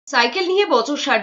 Cycle নিয়ে বচসার।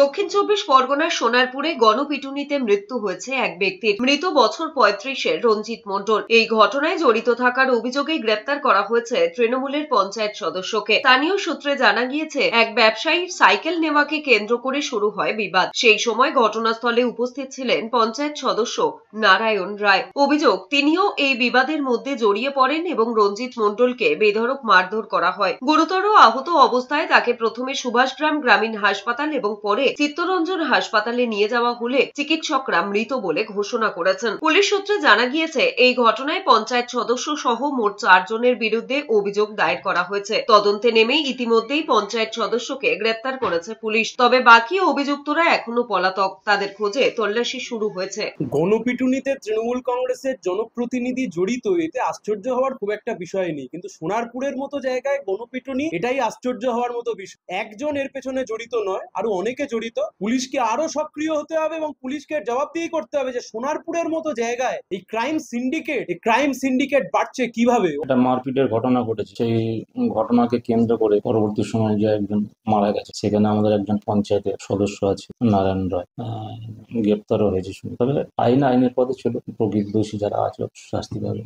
দক্ষিণ চব্বিশ পরগনার সোনারপুরে গণপিটুনিতে মৃত্যু হয়েছে এক ব্যক্তির। মৃত বছর ৩৫-এর রঞ্জিত মণ্ডল। এই ঘটনায় জড়িত থাকার অভিযোগে গ্রেপ্তার করা হয়েছে তৃণমূলের পঞ্চায়েত সদস্যকে। স্থানীয় সূত্রে জানা গিয়েছে, এক ব্যবসায়ীর সাইকেল নেওয়াকে কেন্দ্র করে শুরু হয় বিবাদ। সেই সময় ঘটনাস্থলে উপস্থিত ছিলেন পঞ্চায়েত সদস্য নারায়ণ রায়। অভিযোগ, তিনিও এই বিবাদের মধ্যে জড়িয়ে পড়েন এবং রঞ্জিত মণ্ডলকে বেধড়ক মারধর করা হয়। গুরুতর আহত অবস্থায় তাকে প্রথমে সুভাষগ্রাম গ্রামীণ হাসপাতাল এবং পরে চিত্তরঞ্জন হাসপাতালে নিয়ে যাওয়া হলে চিকিৎসকরা মৃত বলে ঘোষণা করেছেন। পুলিশ সূত্রে জানা গিয়েছে, এই ঘটনায় পঞ্চায়েত সদস্য সহ মোট ৪ জনের বিরুদ্ধে অভিযোগ দায়ের করা হয়েছে। তদন্তে নেমে ইতিমধ্যেই পঞ্চায়েত সদস্যকে গ্রেপ্তার করেছে পুলিশ। তবে বাকি অভিযুক্তরা এখনো পলাতক। তাদের খোঁজে তল্লাশি শুরু হয়েছে। গণপিটুনিতে তৃণমূল কংগ্রেসের জনপ্রতিনিধি জড়িত, এতে আশ্চর্য হওয়ার খুব একটা বিষয় নেই, কিন্তু সোনারপুরের মতো জায়গায় গণপিটুনি, এটাই আশ্চর্য হওয়ার মতো বিষয়। একজন এর পেছনে জড়িত নয়, আরো অনেকে জড়িত। পুলিশকে আরো সক্রিয় হতে হবে এবং পুলিশকে জবাবদিহি করতে হবে যে সোনারপুরের মতো জায়গায় এই ক্রাইম সিন্ডিকেট বাড়ছে কিভাবে। একটা মারপিটের ঘটনা ঘটেছে, সেই ঘটনাকে কেন্দ্র করে পরবর্তী সময় যে একজন মারা গেছে, সেখানে আমাদের একজন পঞ্চায়েতের সদস্য আছে নারায়ণ রায়, গ্রেপ্তারও হয়েছে শুনে। তবে আইনের পথে ছিল, প্রকৃত দোষী যারা আছে শাস্তি পাবে।